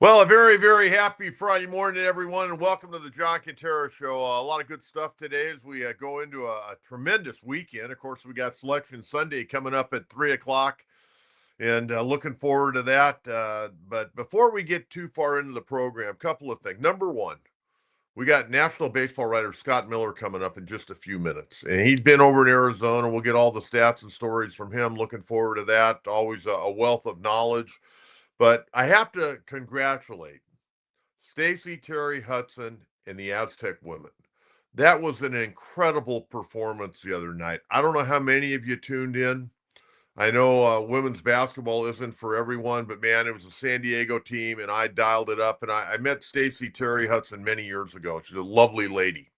Well, a very, very happy Friday morning, everyone, and welcome to the John Quintero Show. A lot of good stuff today as we go into a tremendous weekend. Of course, we got Selection Sunday coming up at 3 o'clock, and looking forward to that. But before we get too far into the program, a couple of things. Number one, we got National Baseball writer Scott Miller coming up in just a few minutes. And he'd been over in Arizona. We'll get all the stats and stories from him. Looking forward to that. Always a wealth of knowledge. But I have to congratulate Stacey Terry Hudson and the Aztec women. That was an incredible performance the other night. I don't know how many of you tuned in. I know women's basketball isn't for everyone, but man, it was a San Diego team, and I dialed it up. And I met Stacey Terry Hudson many years ago. She's a lovely lady,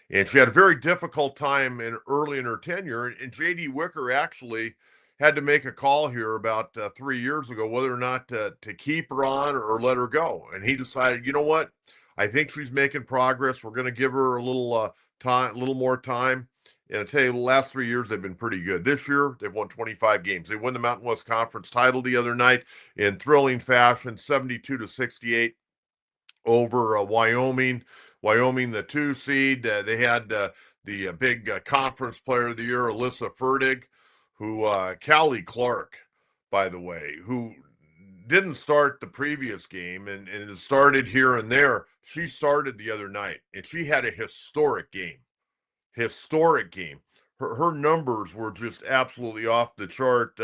and she had a very difficult time early in her tenure. And J.D. Wicker actually had to make a call here about 3 years ago whether or not to keep her on or let her go. And he decided, you know what? I think she's making progress. We're going to give her a little time, a little more time. And I tell you, the last 3 years they've been pretty good. This year they've won 25 games. They won the Mountain West Conference title the other night in thrilling fashion, 72-68 over Wyoming. Wyoming, the 2 seed. They had the big conference player of the year, Alyssa Fertig, who Callie Clark, by the way, who didn't start the previous game and it started here and there. She started the other night, and she had a historic game. Historic game. Her numbers were just absolutely off the chart.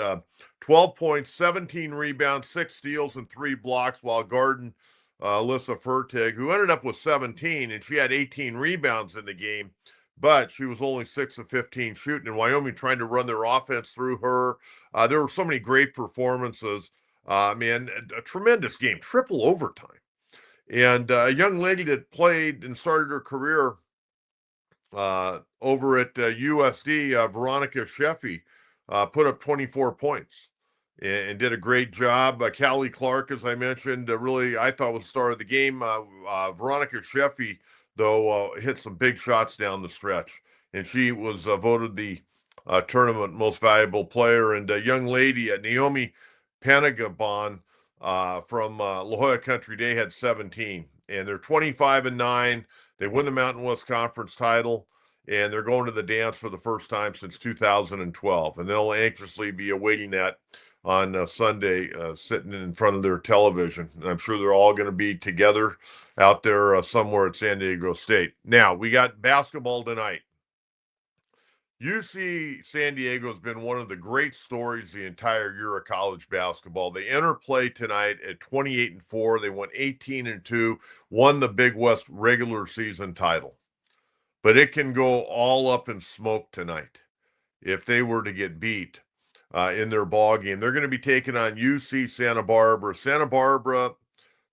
12 points, 17 rebounds, 6 steals, and 3 blocks, while guarding Alyssa Fertig, who ended up with 17, and she had 18 rebounds in the game, but she was only 6 of 15 shooting. And Wyoming trying to run their offense through her. There were so many great performances. Man, a tremendous game, triple overtime. And a young lady that played and started her career over at USD, Veronica Sheffy, put up 24 points and did a great job. Callie Clark, as I mentioned, really, I thought was the star of the game. Veronica Sheffy, though, hit some big shots down the stretch, and she was voted the tournament most valuable player. And a young lady, Naomi Panagabon from La Jolla Country Day, had 17, and they're 25-9. They win the Mountain West Conference title, and they're going to the dance for the first time since 2012. And they'll anxiously be awaiting that on Sunday, sitting in front of their television. And I'm sure they're all going to be together out there somewhere at San Diego State. Now, we got basketball tonight. UC San Diego has been one of the great stories the entire year of college basketball. They enter play tonight at 28-4. They won 18-2, won the Big West regular season title. But it can go all up in smoke tonight if they were to get beat in their ball game. They're going to be taking on UC Santa Barbara. Santa Barbara,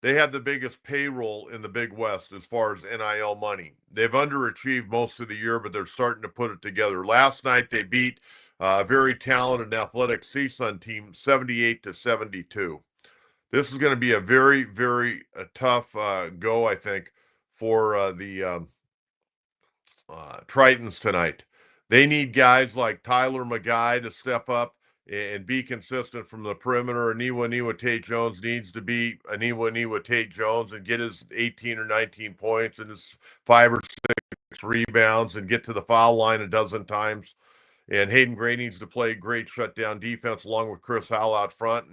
they have the biggest payroll in the Big West as far as NIL money. They've underachieved most of the year, but they're starting to put it together. Last night, they beat a very talented and athletic CSUN team 78-72. This is going to be a very, very tough go, I think, for the Tritons tonight. They need guys like Tyler McGuy to step up and be consistent from the perimeter. Aniwa Tate Jones needs to be Aniwa Tate Jones and get his 18 or 19 points and his 5 or 6 rebounds and get to the foul line a dozen times. And Hayden Gray needs to play great shutdown defense along with Chris Howell out front.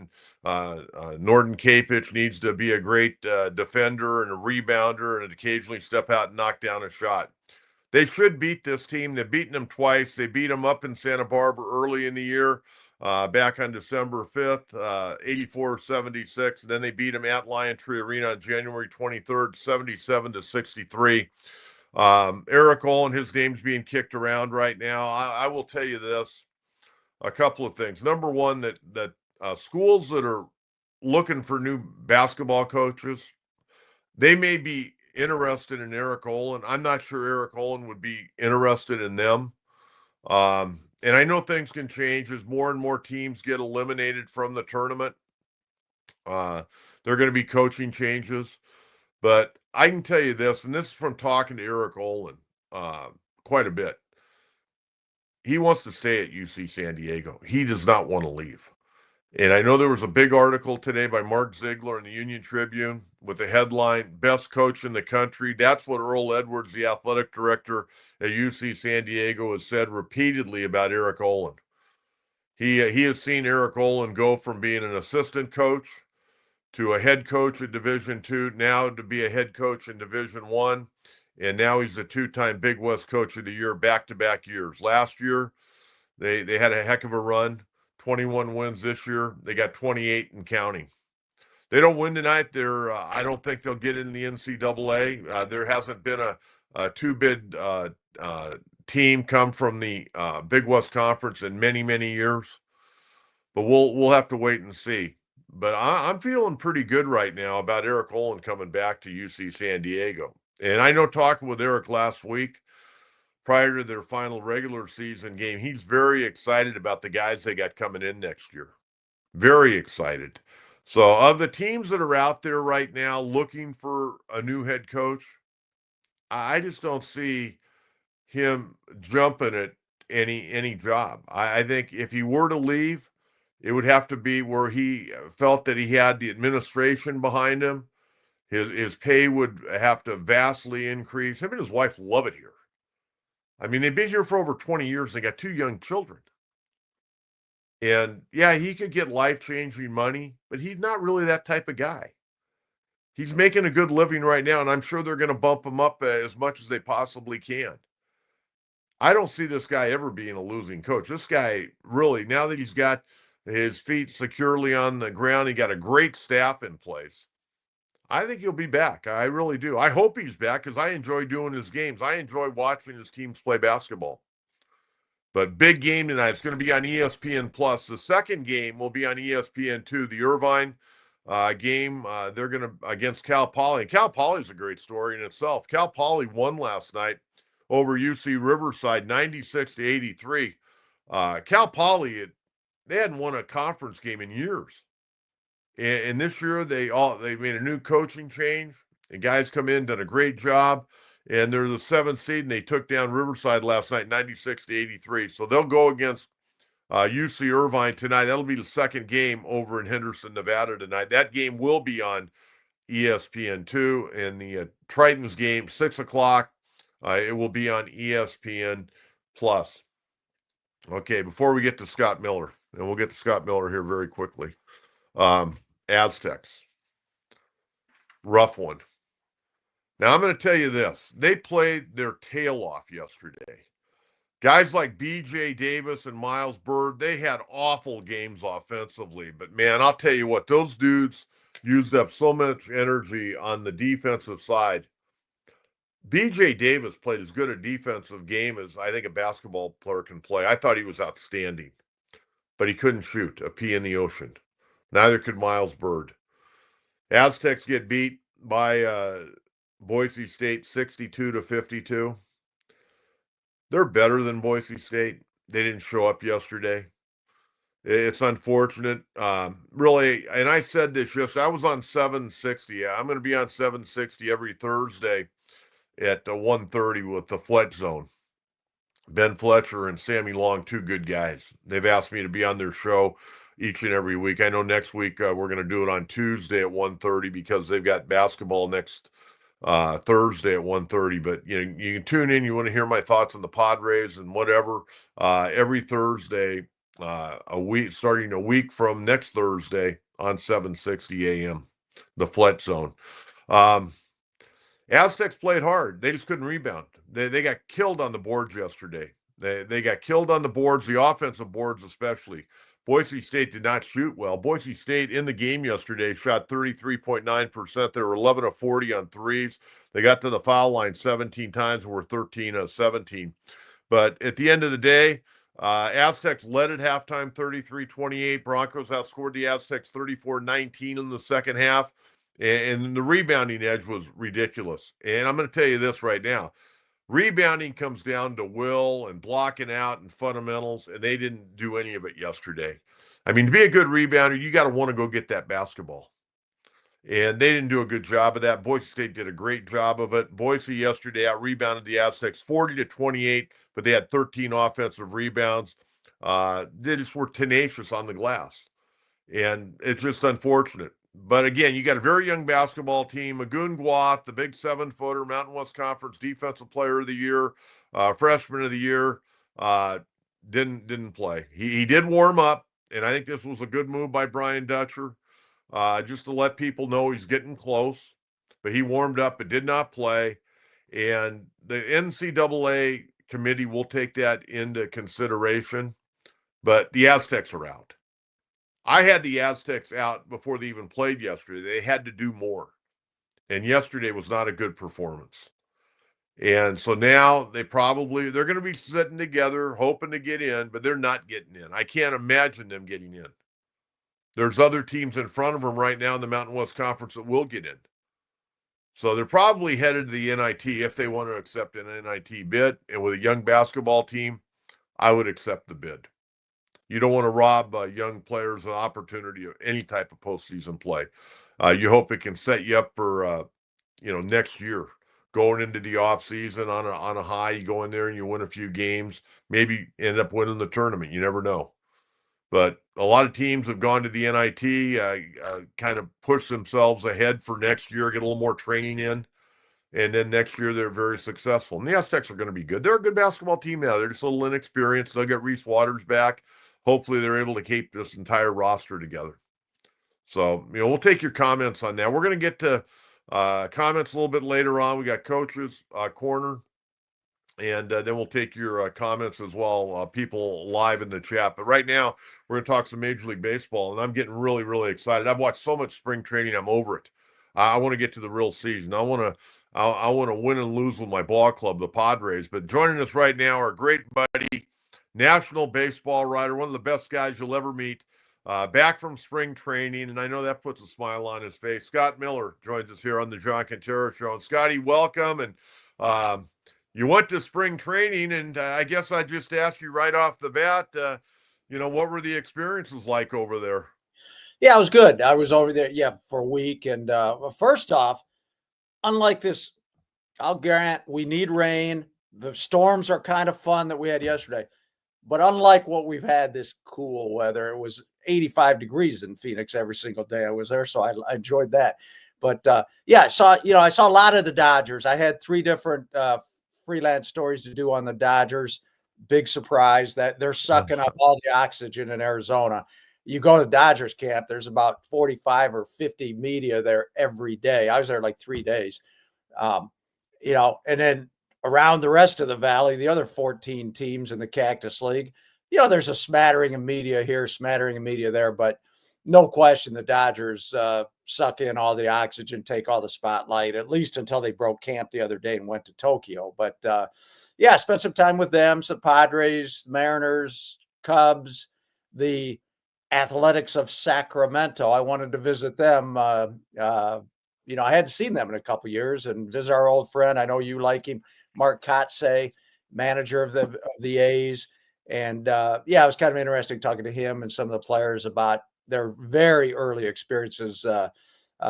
And Norton Capich needs to be a great defender and a rebounder and occasionally step out and knock down a shot. They should beat this team. They've beaten them twice. They beat them up in Santa Barbara early in the year, back on December 5th, 84-76. And then they beat them at Lion Tree Arena on January 23rd, 77-63. Eric Olin, his name's being kicked around right now. I will tell you this, a couple of things. Number one, that schools that are looking for new basketball coaches, they may be interested in Eric Olin. I'm not sure Eric Olin would be interested in them. And I know things can change as more and more teams get eliminated from the tournament. There are going to be coaching changes. But I can tell you this, and this is from talking to Eric Olin quite a bit. He wants to stay at UC San Diego. He does not want to leave. And I know there was a big article today by Mark Ziegler in the Union Tribune with the headline, Best Coach in the Country. That's what Earl Edwards, the athletic director at UC San Diego, has said repeatedly about Eric Olin. He has seen Eric Olin go from being an assistant coach to a head coach at Division II, now to be a head coach in Division I, and now he's a two-time Big West Coach of the Year back-to-back years. Last year, they had a heck of a run, 21 wins this year. They got 28 and counting. They don't win tonight. I don't think they'll get in the NCAA. There hasn't been a two-bid team come from the Big West Conference in many, many years. But we'll have to wait and see. But I'm feeling pretty good right now about Eric Olin coming back to UC San Diego. And I know talking with Eric last week, prior to their final regular season game, he's very excited about the guys they got coming in next year. Very excited. So of the teams that are out there right now looking for a new head coach, I just don't see him jumping at any job. I think if he were to leave, it would have to be where he felt that he had the administration behind him. His pay would have to vastly increase. Him and his wife love it here. I mean, they've been here for over 20 years. They got two young children. And yeah, he could get life-changing money, but he's not really that type of guy. He's making a good living right now, and I'm sure they're going to bump him up as much as they possibly can. I don't see this guy ever being a losing coach. This guy really, now that he's got his feet securely on the ground, he got a great staff in place. I think he'll be back. I really do. I hope he's back because I enjoy doing his games. I enjoy watching his teams play basketball. But big game tonight. It's going to be on ESPN Plus. The second game will be on ESPN2. The Irvine game. They're going to against Cal Poly. And Cal Poly is a great story in itself. Cal Poly won last night over UC Riverside, 96-83. Cal Poly, they hadn't won a conference game in years. And this year they made a new coaching change. And guys come in, done a great job. And they're the 7th seed, and they took down Riverside last night, 96-83. So they'll go against UC Irvine tonight. That'll be the second game over in Henderson, Nevada tonight. That game will be on ESPN2. And the Tritons game, 6 o'clock, it will be on ESPN Plus. Okay, before we get to Scott Miller, and we'll get to Scott Miller here very quickly. Aztecs. Rough one. Now, I'm going to tell you this. They played their tail off yesterday. Guys like B.J. Davis and Miles Bird, they had awful games offensively. But, man, I'll tell you what, those dudes used up so much energy on the defensive side. B.J. Davis played as good a defensive game as I think a basketball player can play. I thought he was outstanding. But he couldn't shoot a pea in the ocean. Neither could Miles Bird. Aztecs get beat by Boise State 62-52. They're better than Boise State. They didn't show up yesterday. It's unfortunate. Really, and I said this yesterday. I was on 760. I'm going to be on 760 every Thursday at 1:30 with the Fletch Zone. Ben Fletcher and Sammy Long, two good guys. They've asked me to be on their show each and every week. I know next week we're going to do it on Tuesday at 1:30 because they've got basketball next Thursday at 1:30. But you know, you can tune in. You want to hear my thoughts on the Padres and whatever every Thursday, a week starting a week from next Thursday on 760 a.m. The Fletch Zone. Aztecs played hard. They just couldn't rebound. They got killed on the boards yesterday. They got killed on the boards, the offensive boards especially. Boise State did not shoot well. Boise State in the game yesterday shot 33.9%. They were 11 of 40 on threes. They got to the foul line 17 times and were 13 of 17. But at the end of the day, Aztecs led at halftime 33-28. Broncos outscored the Aztecs 34-19 in the second half. And the rebounding edge was ridiculous. And I'm going to tell you this right now. Rebounding comes down to will and blocking out and fundamentals, and they didn't do any of it yesterday. I mean, to be a good rebounder, you got to want to go get that basketball. And they didn't do a good job of that. Boise State did a great job of it. Boise yesterday out-rebounded the Aztecs 40-28, but they had 13 offensive rebounds. They just were tenacious on the glass. And it's just unfortunate. But again, you got a very young basketball team. Magoon Guath, the big 7-footer, Mountain West Conference Defensive Player of the Year, Freshman of the Year, didn't play. He did warm up, and I think this was a good move by Brian Dutcher, just to let people know he's getting close. But he warmed up but did not play, and the NCAA committee will take that into consideration. But the Aztecs are out. I had the Aztecs out before they even played yesterday. They had to do more. And yesterday was not a good performance. And so now they're going to be sitting together hoping to get in, but they're not getting in. I can't imagine them getting in. There's other teams in front of them right now in the Mountain West Conference that will get in. So they're probably headed to the NIT if they want to accept an NIT bid. And with a young basketball team, I would accept the bid. You don't want to rob young players an opportunity of any type of postseason play. You hope it can set you up for next year, going into the off season on a high. You go in there and you win a few games, maybe end up winning the tournament. You never know. But a lot of teams have gone to the NIT, kind of push themselves ahead for next year, get a little more training in, and then next year they're very successful. And the Aztecs are going to be good. They're a good basketball team now. They're just a little inexperienced. They'll get Reese Waters back. Hopefully they're able to keep this entire roster together. So, we'll take your comments on that. We're going to get to comments a little bit later on. We got Coach's Corner, and then we'll take your comments as well, people live in the chat. But right now, we're going to talk some Major League Baseball, and I'm getting really, really excited. I've watched so much spring training, I'm over it. I want to get to the real season. I want to win and lose with my ball club, the Padres. But joining us right now, our great buddy, national baseball writer, one of the best guys you'll ever meet, back from spring training, and I know that puts a smile on his face. Scott Miller joins us here on the John Quintero Show. And Scotty, welcome. And you went to spring training, and I guess I just asked you right off the bat, what were the experiences like over there? Yeah, it was good. I was over there, for a week. And first off, unlike this, I'll grant we need rain. The storms are kind of fun that we had yesterday. But unlike what we've had, this cool weather, it was 85 degrees in Phoenix every single day I was there. So I enjoyed that. But I saw a lot of the Dodgers. I had 3 different freelance stories to do on the Dodgers. Big surprise that they're sucking up all the oxygen in Arizona. You go to Dodgers camp, there's about 45 or 50 media there every day. I was there like 3 days. And then around the rest of the valley, the other 14 teams in the Cactus League, there's a smattering of media here, smattering of media there, but no question the Dodgers suck in all the oxygen, take all the spotlight, at least until they broke camp the other day and went to Tokyo. But spent some time with them, some Padres, Mariners, Cubs, the Athletics of Sacramento. I wanted to visit them. I hadn't seen them in a couple of years, and visit our old friend. I know you like him, Mark Kotsay, manager of the A's. And it was kind of interesting talking to him and some of the players about their very early experiences.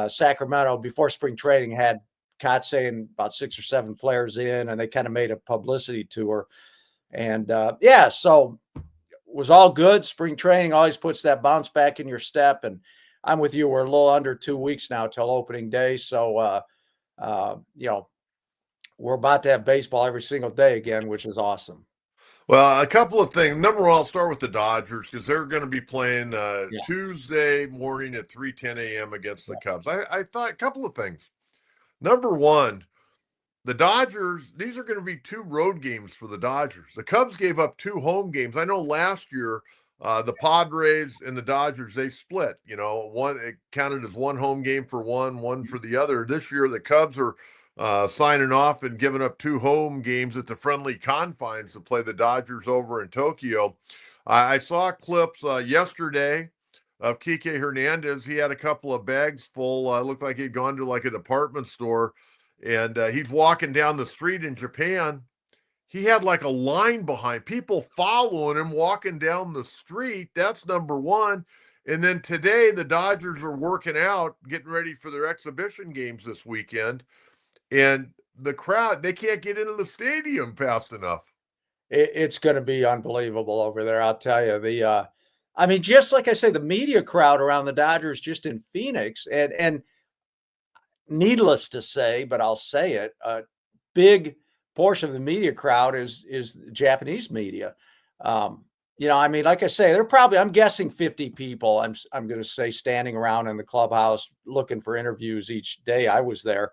Sacramento, before spring training, had Kotsay and about 6 or 7 players in, and they kind of made a publicity tour. And so was all good. Spring training always puts that bounce back in your step. And I'm with you. We're a little under 2 weeks now till opening day. So, we're about to have baseball every single day again, which is awesome. Well, a couple of things. Number one, I'll start with the Dodgers because they're going to be playing Tuesday morning at 3:10 a.m. against the Cubs. I thought a couple of things. Number one, the Dodgers, these are going to be 2 road games for the Dodgers. The Cubs gave up 2 home games. I know last year, the Padres and the Dodgers, they split. It counted as 1 home game for one for the other. This year, the Cubs are signing off and giving up 2 home games at the friendly confines to play the Dodgers over in Tokyo. I saw clips yesterday of Kike Hernandez. He had a couple of bags full. Looked like he'd gone to like a department store. And he's walking down the street in Japan. He had like a line behind, people following him, walking down the street. That's number one. And then today, the Dodgers are working out, getting ready for their exhibition games this weekend. And the crowd, they can't get into the stadium fast enough. It's going to be unbelievable over there. I'll tell you, I mean, just like I say, the media crowd around the Dodgers just in Phoenix, and needless to say, but I'll say it, a big portion of the media crowd is Japanese media. I mean, like I say, they're probably, I'm guessing 50 people, I'm going to say, standing around in the clubhouse looking for interviews each day I was there.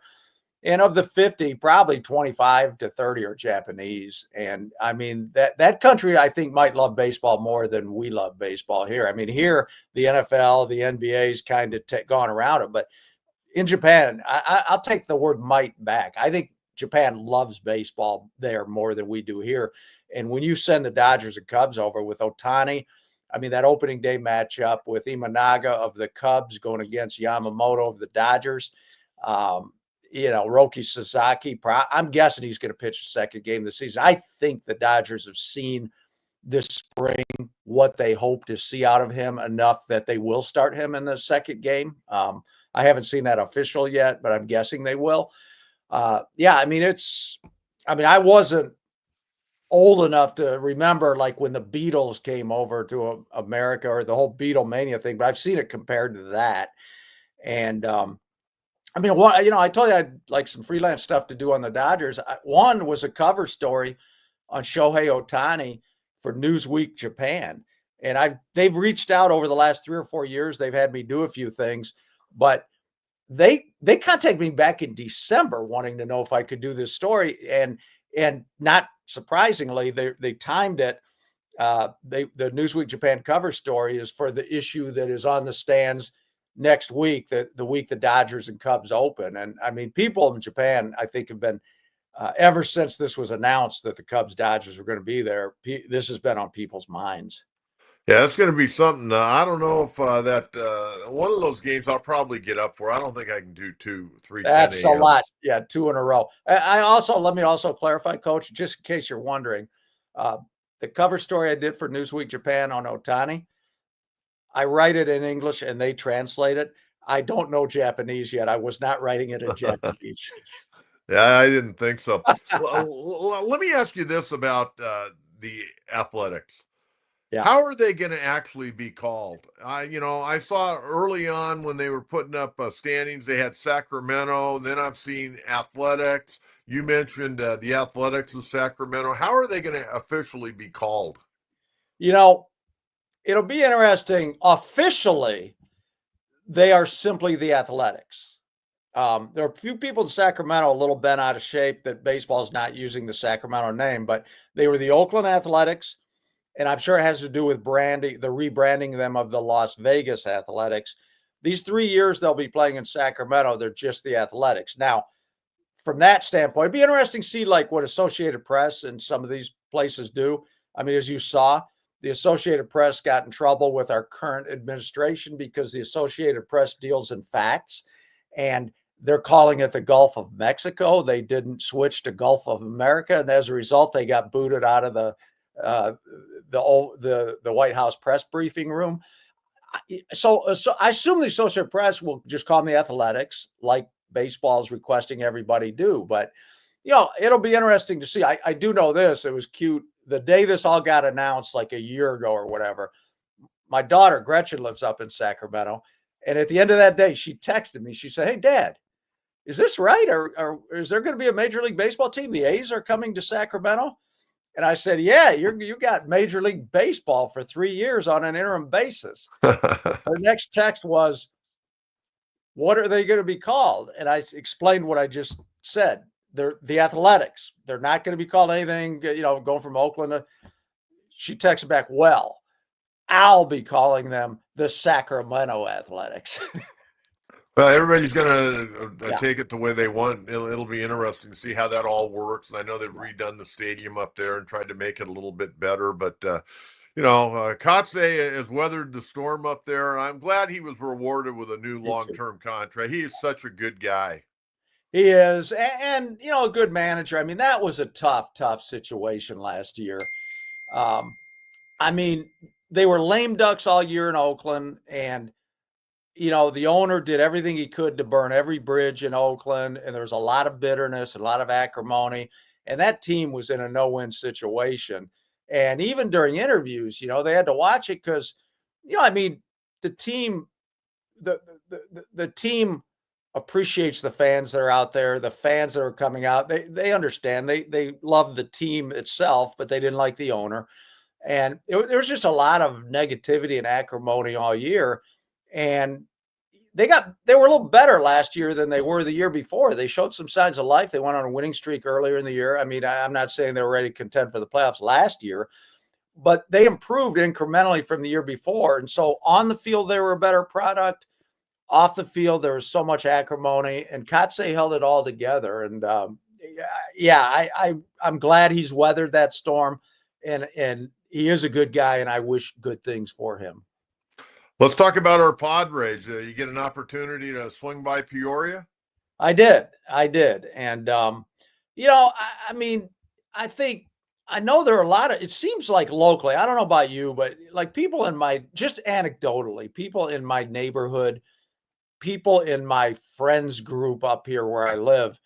And of the 50, probably 25 to 30 are Japanese. And I mean, that country, I think, might love baseball more than we love baseball here. I mean, here, the NFL, the NBA's kind of gone around it. But in Japan, I'll take the word might back. I think Japan loves baseball there more than we do here. And when you send the Dodgers and Cubs over with Ohtani, I mean, that opening day matchup with Imanaga of the Cubs going against Yamamoto of the Dodgers, Roki Sasaki, I'm guessing he's going to pitch the second game of the season. I think the Dodgers have seen this spring what they hope to see out of him enough that they will start him in the second game. I haven't seen that official yet, but I'm guessing they will. I mean, I wasn't old enough to remember like when the Beatles came over to America or the whole Beatlemania thing, but I've seen it compared to that. And, I mean, I told you I had like some freelance stuff to do on the Dodgers. One was a cover story on Shohei Ohtani for Newsweek Japan. And they've reached out over the last 3 or 4 years. They've had me do a few things, but they contacted me back in December wanting to know if I could do this story. And not surprisingly, they timed it. The Newsweek Japan cover story is for the issue that is on the stands next week, the week the Dodgers and Cubs open. And I mean, people in Japan, I think, have been, ever since this was announced that the Cubs Dodgers were going to be there, this has been on people's minds. Yeah, it's going to be something. I don't know if one of those games I'll probably get up for. I don't think I can do 2, 3, That's 10 a a.m. lot. Yeah, 2 in a row. Let me also clarify, Coach, just in case you're wondering, the cover story I did for Newsweek Japan on Ohtani, I write it in English and they translate it. I don't know Japanese yet. I was not writing it in Japanese. Yeah, I didn't think so. Let me ask you this about the Athletics. Yeah. How are they going to actually be called? I saw early on when they were putting up standings, they had Sacramento. Then I've seen Athletics. You mentioned the Athletics of Sacramento. How are they going to officially be called? It'll be interesting. Officially, they are simply the Athletics. There are a few people in Sacramento a little bent out of shape that baseball is not using the Sacramento name, but they were the Oakland Athletics. And I'm sure it has to do with branding, the rebranding them of the Las Vegas Athletics. These 3 years they'll be playing in Sacramento, they're just the Athletics. Now, from that standpoint, it'd be interesting to see like what Associated Press and some of these places do. I mean, as you saw, the Associated Press got in trouble with our current administration because the Associated Press deals in facts, and they're calling it the Gulf of Mexico. They didn't switch to Gulf of America, and as a result, they got booted out of the White House press briefing room. So I assume the Associated Press will just call them the Athletics, like baseball is requesting everybody do. But it'll be interesting to see. I do know this. It was cute the day this all got announced, like a year ago or whatever. My daughter Gretchen lives up in Sacramento, and at the end of that day, she texted me. She said, "Hey, Dad, is this right? Or is there going to be a Major League Baseball team? The A's are coming to Sacramento?" And I said, "Yeah, you got Major League Baseball for 3 years on an interim basis." Her next text was, "What are they going to be called?" And I explained what I just said. They're the Athletics. They're not going to be called anything, going from Oakland to. She texted back, "Well, I'll be calling them the Sacramento Athletics." Well, everybody's going to Yeah. take it the way they want. It'll be interesting to see how that all works. And I know they've redone the stadium up there and tried to make it a little bit better. But, Kotze has weathered the storm up there. I'm glad he was rewarded with a new Me too. long-term contract. He is such a good guy. He is, and a good manager. I mean, that was a tough situation last year. I mean, they were lame ducks all year in Oakland, and the owner did everything he could to burn every bridge in Oakland, and there was a lot of bitterness and a lot of acrimony, and that team was in a no-win situation. And even during interviews, they had to watch it because I mean, the team, the team appreciates the fans that are out there, the fans that are coming out. They understand. They love the team itself, but they didn't like the owner. And there was just a lot of negativity and acrimony all year. And they were a little better last year than they were the year before. They showed some signs of life. They went on a winning streak earlier in the year. I mean, I'm not saying they were ready to contend for the playoffs last year, but they improved incrementally from the year before. And so on the field, they were a better product. Off the field, there was so much acrimony, and Kotsay held it all together. And I'm glad he's weathered that storm, and he is a good guy, and I wish good things for him. Let's talk about our Padres. You get an opportunity to swing by Peoria? I did. And, I mean, I know there are a lot of, it seems like locally, I don't know about you, but like people just anecdotally, people in my neighborhood, people in my friends group up here where I live,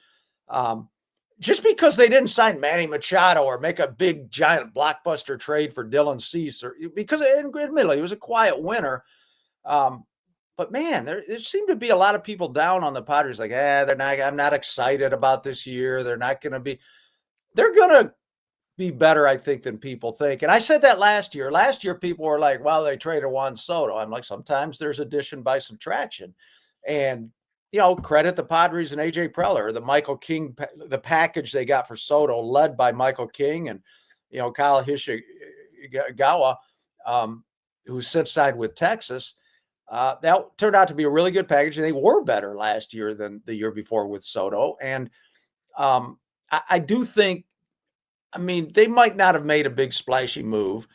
just because they didn't sign Manny Machado or make a big giant blockbuster trade for Dylan Cease, or because admittedly it was a quiet winter. But man, there seemed to be a lot of people down on the Padres, like, I'm not excited about this year. They're going to be better, I think, than people think. And I said that last year. Last year, people were like, well, they traded Juan Soto. I'm like, sometimes there's addition by subtraction. And, credit the Padres and AJ Preller, the Michael King, the package they got for Soto, led by Michael King and, Kyle Hishigawa, who's since signed with Texas. That turned out to be a really good package, and they were better last year than the year before with Soto. And I do think, I mean, they might not have made a big splashy move,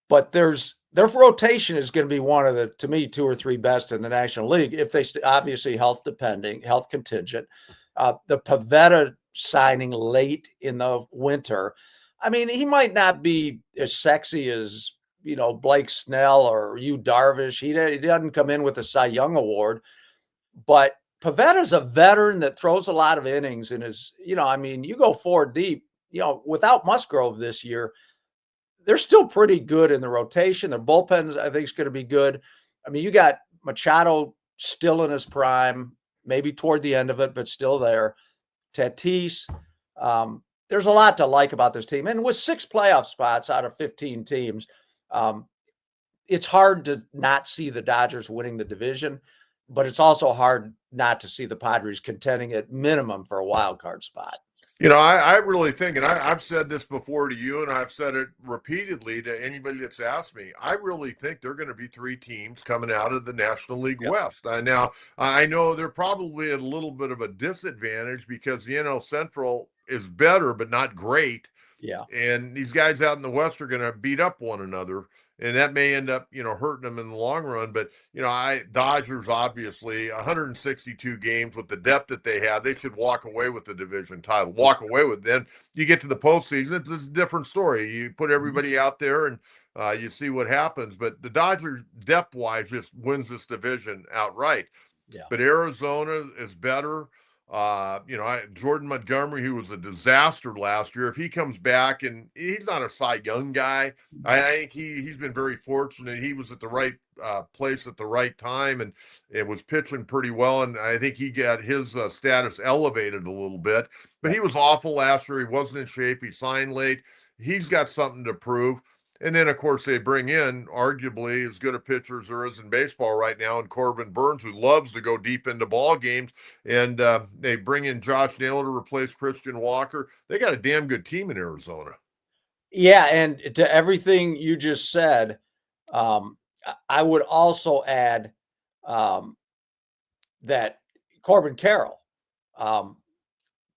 but their rotation is going to be one of the, to me, 2 or 3 best in the National League, if they obviously health contingent. The Pivetta signing late in the winter, I mean, he might not be as sexy as, Blake Snell or Darvish. He doesn't come in with a Cy Young award, but Pavetta's a veteran that throws a lot of innings and is, I mean, you go 4 deep, without Musgrove this year, they're still pretty good in the rotation. Their bullpens, I think, is going to be good. I mean, you got Machado still in his prime, maybe toward the end of it, but still there. Tatis. There's a lot to like about this team. And with 6 playoff spots out of 15 teams, it's hard to not see the Dodgers winning the division, but it's also hard not to see the Padres contending at minimum for a wild card spot. I really think, and I've said this before to you, and I've said it repeatedly to anybody that's asked me, I really think they're going to be 3 teams coming out of the National League West. Now, I know they're probably at a little bit of a disadvantage because the NL Central is better, but not great. Yeah. And these guys out in the West are going to beat up one another. And that may end up, hurting them in the long run. But, Dodgers, obviously, 162 games with the depth that they have, they should walk away with the division title, walk away with it. Then you get to the postseason, it's a different story. You put everybody out there and you see what happens. But the Dodgers, depth-wise, just wins this division outright. Yeah. But Arizona is better. Jordan Montgomery, who was a disaster last year, if he comes back, and he's not a Cy Young guy, I think he's been very fortunate. He was at the right place at the right time, and it was pitching pretty well. And I think he got his status elevated a little bit. But he was awful last year. He wasn't in shape. He signed late. He's got something to prove. And then, of course, they bring in arguably as good a pitcher as there is in baseball right now, and Corbin Burns, who loves to go deep into ball games. And they bring in Josh Naylor to replace Christian Walker. They got a damn good team in Arizona. Yeah, and to everything you just said, I would also add that Corbin Carroll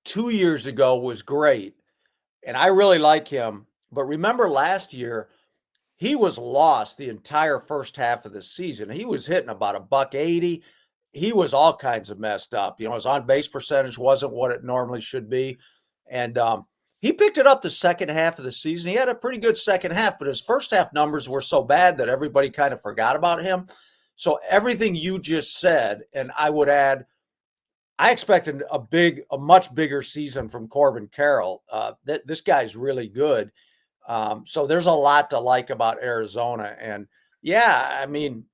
2 years ago was great, and I really like him. But remember last year, he was lost the entire first half of the season. He was hitting about $180. He was all kinds of messed up. His on-base percentage wasn't what it normally should be. And he picked it up the second half of the season. He had a pretty good second half, but his first half numbers were so bad that everybody kind of forgot about him. So everything you just said, and I would add, I expected a much bigger season from Corbin Carroll. This guy's really good. So there's a lot to like about Arizona. And Yeah, I mean,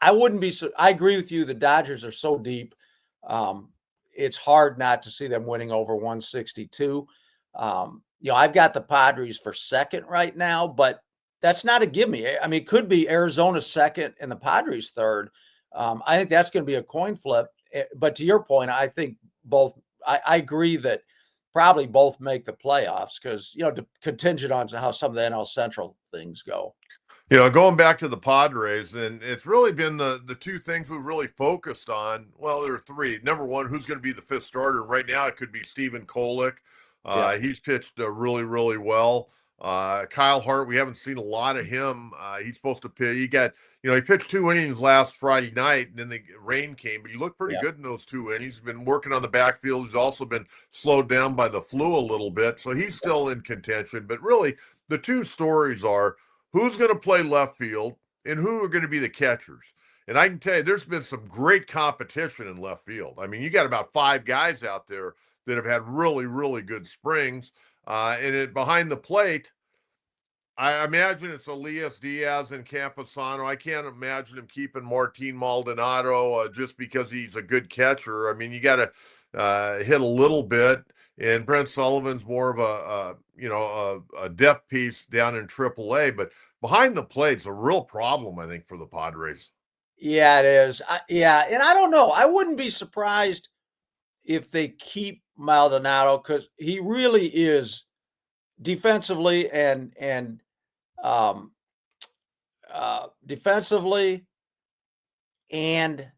I wouldn't be so. I agree with you. The Dodgers are so deep. Um, it's hard not to see them winning over 162. I've got the Padres for second right now, but that's not a gimme. I mean, it could be Arizona second and the Padres third. I think that's going to be a coin flip. But to your point, I think both. I agree that probably both make the playoffs because contingent on how some of the NL Central things go. Going back to the Padres, and it's really been the two things we've really focused on. Well, there are three. Number one, who's going to be the fifth starter? Right now, it could be Stephen Kolek. Yeah. He's pitched really, really well. Kyle Hart, we haven't seen a lot of him. He's supposed to pitch. He pitched 2 innings last Friday night, and then the rain came, but he looked pretty Yeah. good in those 2 innings. He's been working on the backfield. He's also been slowed down by the flu a little bit, so he's still in contention. But really, the two stories are who's going to play left field and who are going to be the catchers. And I can tell you, there's been some great competition in left field. I mean, you got about 5 guys out there that have had really, really good springs. Behind the plate, I imagine it's Elias Diaz and Campusano. I can't imagine him keeping Martin Maldonado just because he's a good catcher. I mean, you got to hit a little bit, and Brent Sullivan's more of a depth piece down in AAA. But behind the plate's a real problem, I think, for the Padres. Yeah, it is. And I don't know. I wouldn't be surprised if they keep Maldonado because he really is defensively and um, defensively and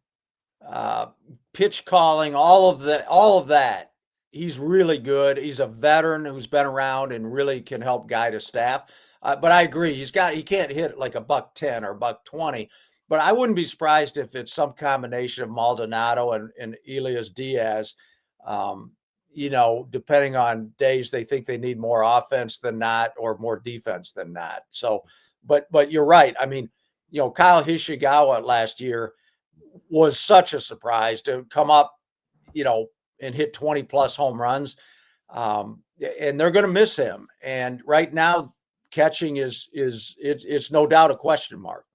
pitch calling, all of that. He's really good. He's a veteran who's been around and really can help guide a staff. But I agree, he can't hit like a $110 or $120. But I wouldn't be surprised if it's some combination of Maldonado and Elias Diaz. Depending on days they think they need more offense than not, or more defense than not. So, but you're right. I mean, Kyle Hishigawa last year was such a surprise to come up, and hit 20 plus home runs. And they're going to miss him. And right now, catching it's no doubt a question mark.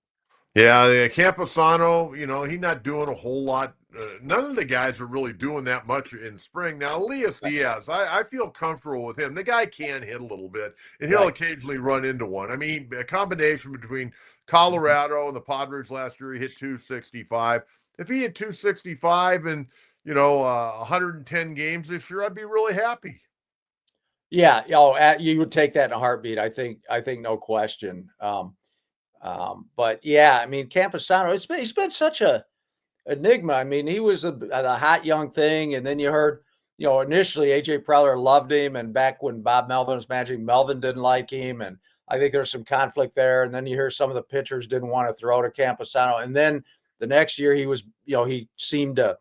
Yeah, Campusano, he's not doing a whole lot. None of the guys are really doing that much in spring. Now, Elias Diaz, I feel comfortable with him. The guy can hit a little bit, and he'll occasionally run into one. I mean, a combination between Colorado and the Padres last year, he hit 265. If he hit 265 and, 110 games this year, I'd be really happy. Yeah. You would take that in a heartbeat. I think no question. But yeah, I mean, Campusano, he's been such a enigma. I mean, he was a hot young thing, and then you heard, initially AJ Preller loved him, and back when Bob Melvin was managing, Melvin didn't like him, and I think there's some conflict there. And then you hear some of the pitchers didn't want to throw to Campusano, and then the next year he was, he seemed to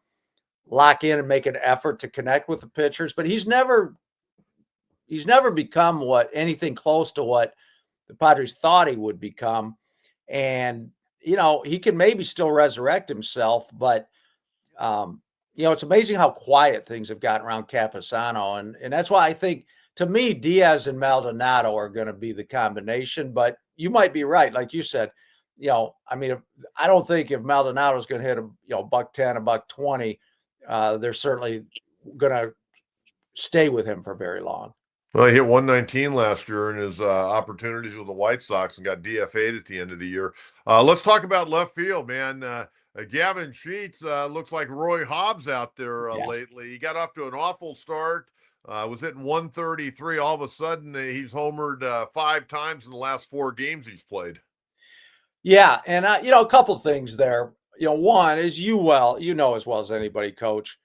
lock in and make an effort to connect with the pitchers, but he's never become anything close to what the Padres thought he would become. And, he can maybe still resurrect himself, but, it's amazing how quiet things have gotten around Campusano. And that's why I think, to me, Diaz and Maldonado are going to be the combination, but you might be right. Like you said, I mean, I don't think if Maldonado is going to hit $110, $120, they're certainly going to stay with him for very long. Well, he hit 119 last year in his opportunities with the White Sox and got DFA'd at the end of the year. Let's talk about left field, man. Gavin Sheets looks like Roy Hobbs out there lately. He got off to an awful start, was hitting 133. All of a sudden, he's homered 5 times in the last 4 games he's played. Yeah, and a couple things there. One is as well as anybody, Coach.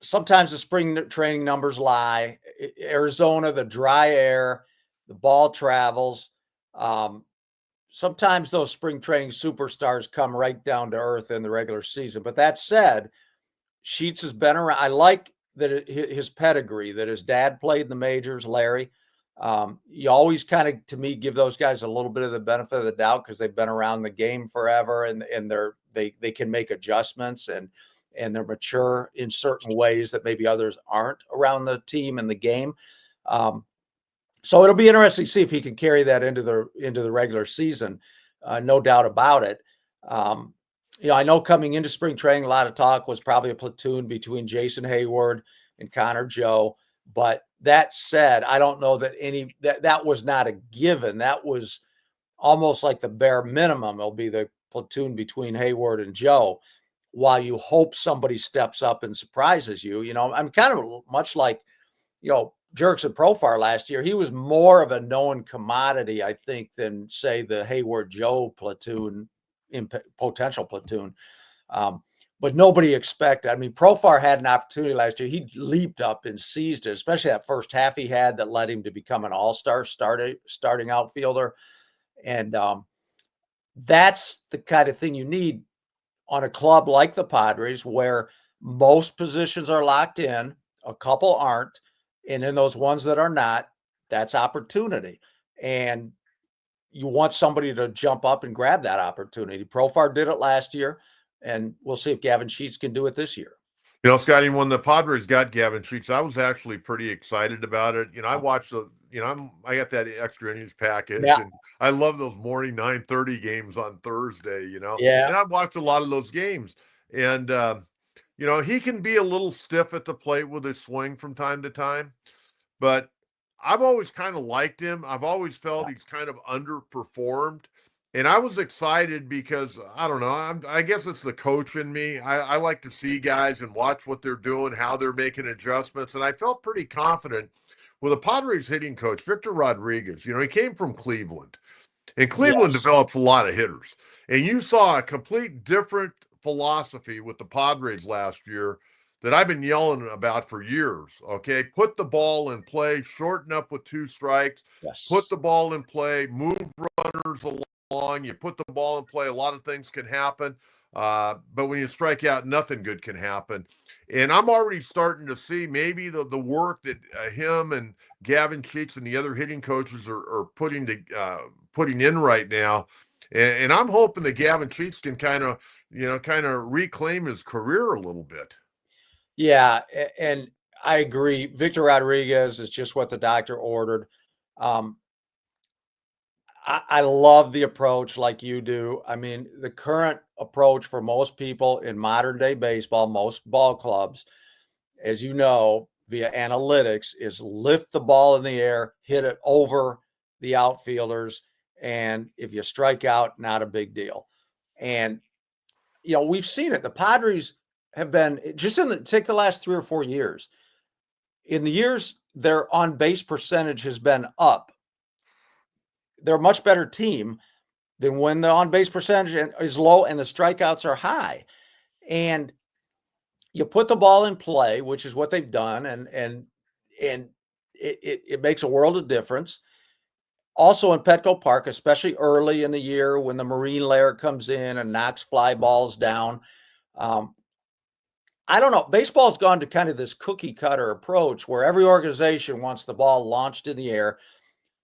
Sometimes the spring training numbers lie. Arizona, the dry air, the ball travels. Sometimes those spring training superstars come right down to earth in the regular season. But that said, Sheets has been around. I like that his pedigree, that his dad played in the majors, Larry. You always kind of, to me, give those guys a little bit of the benefit of the doubt because they've been around the game forever, and they can make adjustments and they're mature in certain ways that maybe others aren't around the team and the game. So it'll be interesting to see if he can carry that into the regular season. No doubt about it. I know coming into spring training, a lot of talk was probably a platoon between Jason Hayward and Connor Joe. But that said, I don't know that that was not a given. That was almost like the bare minimum. It'll be the platoon between Hayward and Joe, while you hope somebody steps up and surprises you. I'm kind of much like, Jerks and Profar last year. He was more of a known commodity, I think, than say the Hayward Joe platoon, potential platoon. But nobody expected. I mean, Profar had an opportunity last year. He leaped up and seized it, especially that first half he had that led him to become an all-star starting outfielder. And that's the kind of thing you need on a club like the Padres, where most positions are locked in, a couple aren't, and in those ones that are not, that's opportunity. And you want somebody to jump up and grab that opportunity. Profar did it last year, and we'll see if Gavin Sheets can do it this year. Scotty, when the Padres got Gavin Sheets, I was actually pretty excited about it. I watched I got that extra innings package, Yeah. and I love those morning 9:30 games on Thursday. Yeah. And I've watched a lot of those games, and he can be a little stiff at the plate with his swing from time to time, but I've always kind of liked him. I've always felt he's kind of underperformed. And I was excited because I don't know. I guess it's the coach in me. I like to see guys and watch what they're doing, how they're making adjustments. And I felt pretty confident with a Padres hitting coach, Victor Rodriguez. He came from Cleveland. And Cleveland Yes. develops a lot of hitters. And you saw a complete different philosophy with the Padres last year that I've been yelling about for years. Okay. Put the ball in play, shorten up with 2 strikes, put Yes. the ball in play, move runners along. You put the ball in play, a lot of things can happen. But when you strike out, nothing good can happen. And I'm already starting to see maybe the work that him and Gavin Sheets and the other hitting coaches are putting in right now. And I'm hoping that Gavin Sheets can kind of reclaim his career a little bit. Yeah, and I agree. Victor Rodriguez is just what the doctor ordered. I love the approach like you do. I mean, the current approach for most people in modern day baseball, most ball clubs, as you know, via analytics, is lift the ball in the air, hit it over the outfielders, and if you strike out, not a big deal. And we've seen it. The Padres have been just take the last 3 or 4 years. In the years their on base percentage has been up, they're a much better team than when the on base percentage is low and the strikeouts are high. And you put the ball in play, which is what they've done, and it makes a world of difference. Also in Petco Park, especially early in the year when the marine layer comes in and knocks fly balls down. I don't know. Baseball's gone to kind of this cookie cutter approach where every organization wants the ball launched in the air,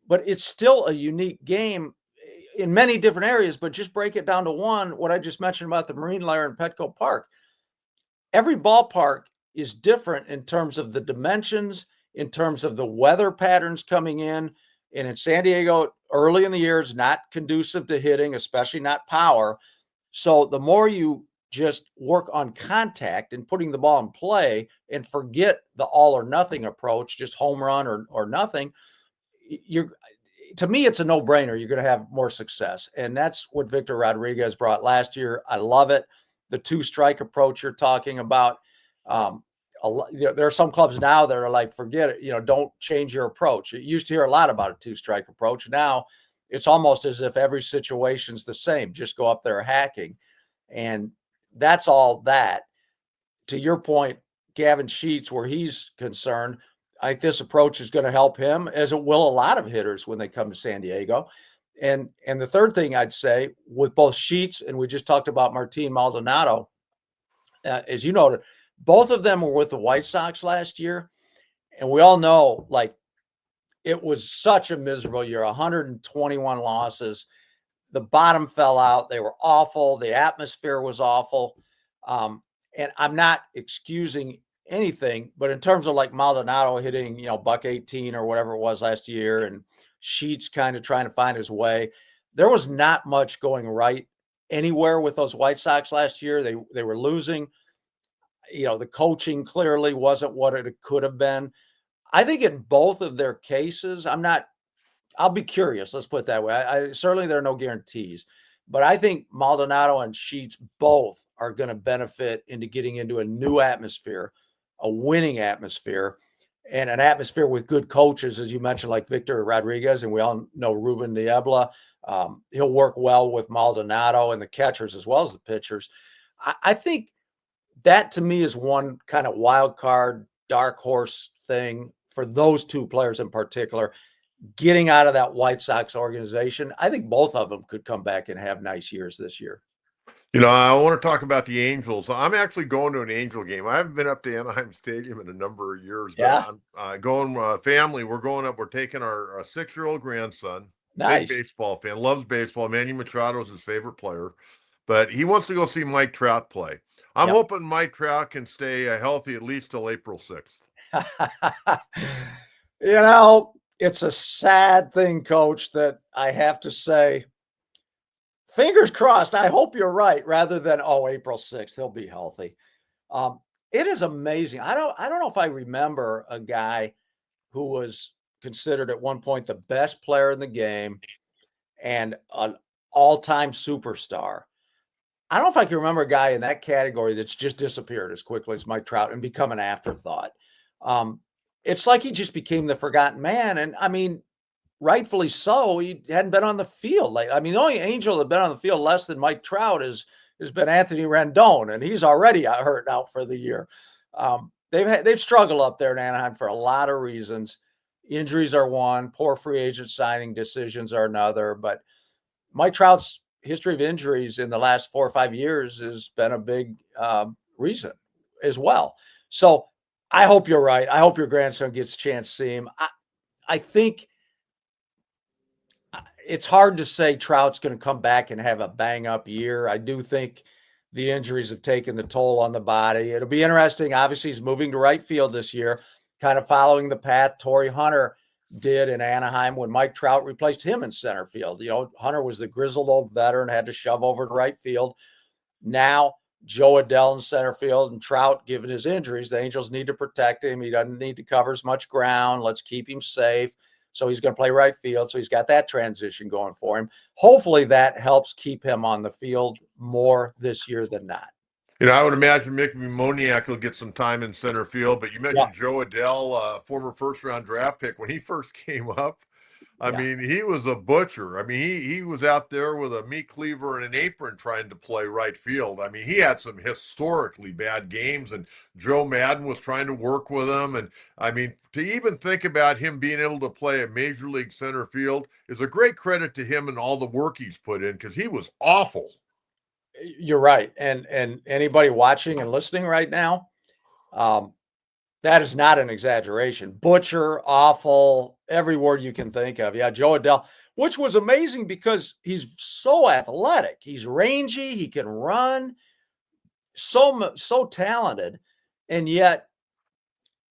but it's still a unique game in many different areas. But just break it down to one, what I just mentioned about the marine layer in Petco Park. Every ballpark is different in terms of the dimensions, in terms of the weather patterns coming in. And in San Diego, early in the year is not conducive to hitting, especially not power. So the more you just work on contact and putting the ball in play and forget the all or nothing approach, just home run or nothing, to me, it's a no-brainer. You're going to have more success. And that's what Victor Rodriguez brought last year. I love it. The 2-strike approach you're talking about. There are some clubs now that are like, forget it, don't change your approach. You used to hear a lot about a 2-strike approach. Now it's almost as if every situation's the same. Just go up there hacking. And that's all that. To your point, Gavin Sheets, where he's concerned, I think this approach is going to help him, as it will a lot of hitters when they come to San Diego. And the third thing I'd say with both Sheets, and we just talked about Martin Maldonado, as you noted, both of them were with the White Sox last year. And we all know, like, it was such a miserable year, 121 losses. The bottom fell out. They were awful. The atmosphere was awful. And I'm not excusing anything, but in terms of like Maldonado hitting, buck 18 or whatever it was last year, and Sheets kind of trying to find his way, there was not much going right anywhere with those White Sox last year. They were losing. The coaching clearly wasn't what it could have been. I think in both of their cases, I'll be curious. Let's put it that way. I certainly there are no guarantees, but I think Maldonado and Sheets both are going to benefit into getting into a new atmosphere, a winning atmosphere, and an atmosphere with good coaches, as you mentioned, like Victor Rodriguez, and we all know Ruben Niebla. He'll work well with Maldonado and the catchers as well as the pitchers. I think that to me is one kind of wild card, dark horse thing for those two players in particular. Getting out of that White Sox organization, I think both of them could come back and have nice years this year. I want to talk about the Angels. I'm actually going to an Angel game. I haven't been up to Anaheim Stadium in a number of years, but Yeah. I'm going family. We're going up. We're taking our 6-year-old grandson. Nice. Big baseball fan, loves baseball. Manny Machado is his favorite player, but he wants to go see Mike Trout play. I'm hoping Mike Trout can stay healthy at least till April 6th. It's a sad thing, Coach, that I have to say, fingers crossed, I hope you're right, rather than, April 6th, he'll be healthy. It is amazing. I don't know if I remember a guy who was considered at one point the best player in the game and an all-time superstar. I don't know if I can remember a guy in that category that's just disappeared as quickly as Mike Trout and become an afterthought. It's like he just became the forgotten man. And I mean, rightfully so. He hadn't been on the field. The only Angel that had been on the field less than Mike Trout has been Anthony Rendon, and he's already hurt out for the year. They've struggled up there in Anaheim for a lot of reasons. Injuries are one, poor free agent signing decisions are another. But Mike Trout's history of injuries in the last 4 or 5 years has been a big reason as well. So I hope you're right. I hope your grandson gets a chance to see him. I think it's hard to say Trout's going to come back and have a bang-up year. I do think the injuries have taken the toll on the body. It'll be interesting. Obviously, he's moving to right field this year, kind of following the path Torrey Hunter did in Anaheim when Mike Trout replaced him in center field. Hunter was the grizzled old veteran, had to shove over to right field. Now, Joe Adell in center field, and Trout, given his injuries, the Angels need to protect him. He doesn't need to cover as much ground. Let's keep him safe. So he's going to play right field. So he's got that transition going for him. Hopefully that helps keep him on the field more this year than not. I would imagine Mickey Moniak will get some time in center field, but you mentioned Joe Adell, former first-round draft pick. When he first came up, I mean, he was a butcher. I mean, he was out there with a meat cleaver and an apron trying to play right field. I mean, he had some historically bad games, and Joe Madden was trying to work with him. And, I mean, to even think about him being able to play a major league center field is a great credit to him and all the work he's put in, because he was awful. You're right. And anybody watching and listening right now, that is not an exaggeration. Butcher, awful, every word you can think of. Yeah, Joe Adell, which was amazing because he's so athletic. He's rangy. He can run. So talented. And yet,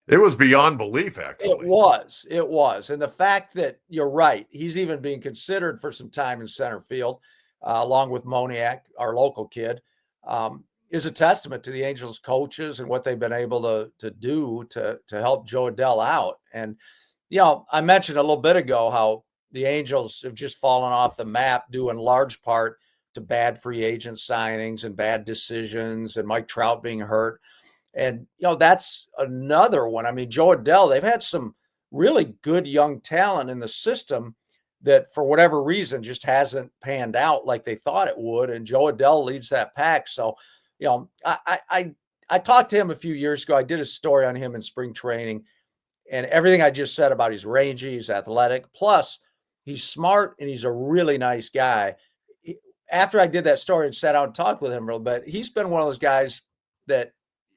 it was beyond belief, actually. It was. And the fact that you're right, he's even being considered for some time in center field, along with Moniak, our local kid, is a testament to the Angels coaches and what they've been able to do to help Joe Adell out. And, I mentioned a little bit ago how the Angels have just fallen off the map due in large part to bad free agent signings and bad decisions and Mike Trout being hurt. And, that's another one. I mean, Joe Adell, they've had some really good young talent in the system that for whatever reason just hasn't panned out like they thought it would. And Joe Adell leads that pack. So, I talked to him a few years ago. I did a story on him in spring training, and everything I just said about he's rangy, he's athletic, plus he's smart and he's a really nice guy. After I did that story and sat down and talked with him a little bit, he's been one of those guys that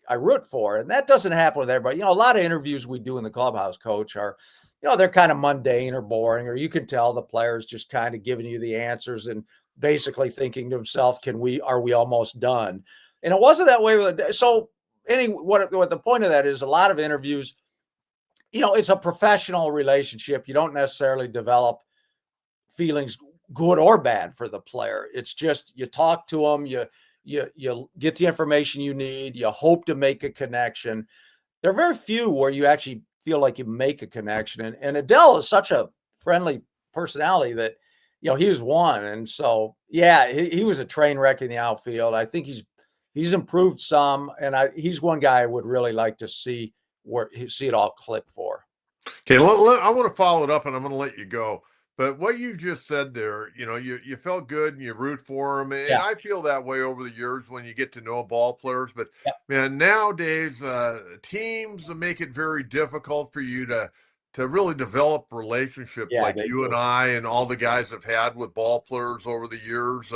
I root for. And that doesn't happen with everybody. A lot of interviews we do in the clubhouse, Coach, are, they're kind of mundane or boring, or you can tell the player's just kind of giving you the answers and basically thinking to himself, are we almost done? And it wasn't that way with it. So what the point of that is, a lot of interviews, it's a professional relationship. You don't necessarily develop feelings good or bad for the player. It's just you talk to them, you get the information you need, you hope to make a connection. There are very few where you actually feel like you make a connection. And Adele is such a friendly personality that, he was one. And so, yeah, he was a train wreck in the outfield. I think he's improved some, and he's one guy I would really like to see it all click for. Okay, I want to follow it up, and I'm going to let you go. But what you just said there, you felt good and you root for them, and Yeah. I feel that way over the years when you get to know ball players. But Yeah. man, nowadays teams make it very difficult for you to really develop relationships Yeah, like they you do. and I and all the guys have had with ball players over the years.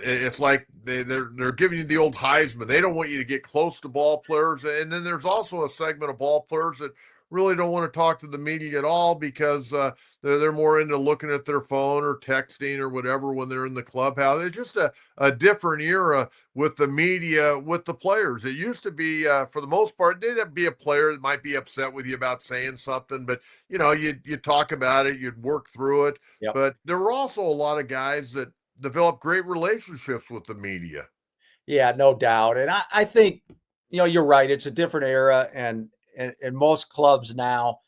It's like they're giving you the old Heisman. They don't want you to get close to ball players, and then there's also a segment of ball players that really don't want to talk to the media at all because they're more into looking at their phone or texting or whatever when they're in the clubhouse. It's just a different era with the media, with the players. It used to be, for the most part, there'd be a player that might be upset with you about saying something, but you talk about it, you'd work through it. Yep. But there were also a lot of guys that developed great relationships with the media. Yeah, no doubt. And I think, you're right. It's a different era, and most clubs now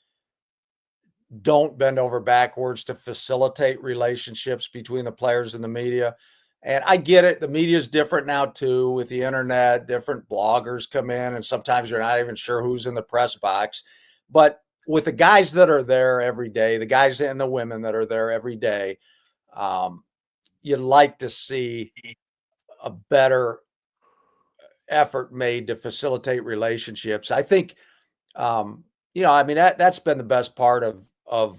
don't bend over backwards to facilitate relationships between the players and the media. And I get it. The media is different now too, with the internet. Different bloggers come in, and sometimes you're not even sure who's in the press box. But with the guys that are there every day, the guys and the women that are there every day, you'd like to see a better effort made to facilitate relationships. I think, I mean, that's been the best part of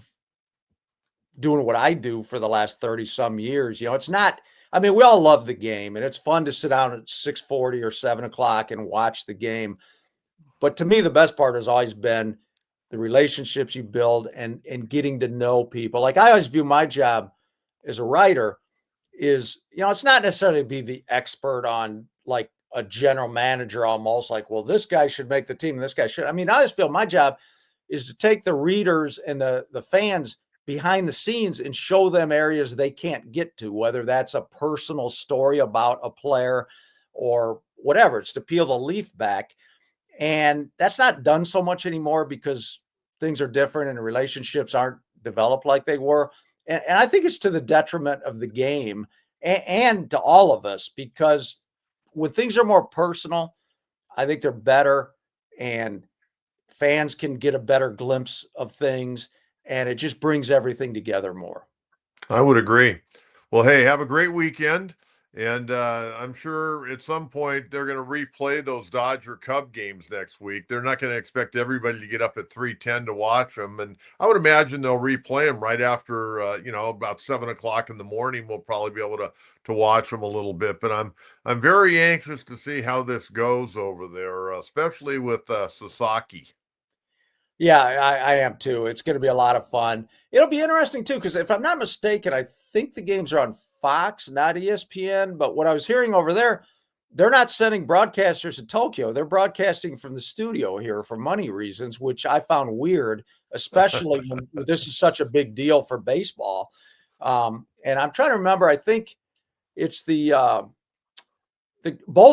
doing what I do for the last 30 some years. It's not, I mean, we all love the game, and it's fun to sit down at 6:40 or 7 o'clock and watch the game. But to me, the best part has always been the relationships you build and getting to know people. Like, I always view my job as a writer is, it's not necessarily to be the expert on, like, a general manager, almost like, well, this guy should make the team and this guy should. I mean, I always feel my job is to take the readers and the fans behind the scenes and show them areas they can't get to, whether that's a personal story about a player or whatever. It's to peel the leaf back. And that's not done so much anymore because things are different and relationships aren't developed like they were. And I think it's to the detriment of the game and to all of us, because when things are more personal, I think they're better, and fans can get a better glimpse of things, and it just brings everything together more. I would agree. Well, hey, have a great weekend. And I'm sure at some point they're going to replay those Dodger Cub games next week. They're not going to expect everybody to get up at 3:10 to watch them. And I would imagine they'll replay them right after, about 7 o'clock in the morning. We'll probably be able to watch them a little bit. But I'm very anxious to see how this goes over there, especially with Sasaki. Yeah, I am too. It's going to be a lot of fun. It'll be interesting too, because if I'm not mistaken, I think the games are on Fox, not ESPN. But what I was hearing over there, they're not sending broadcasters to Tokyo. They're broadcasting from the studio here for money reasons, which I found weird, especially when this is such a big deal for baseball. And I'm trying to remember. I think it's both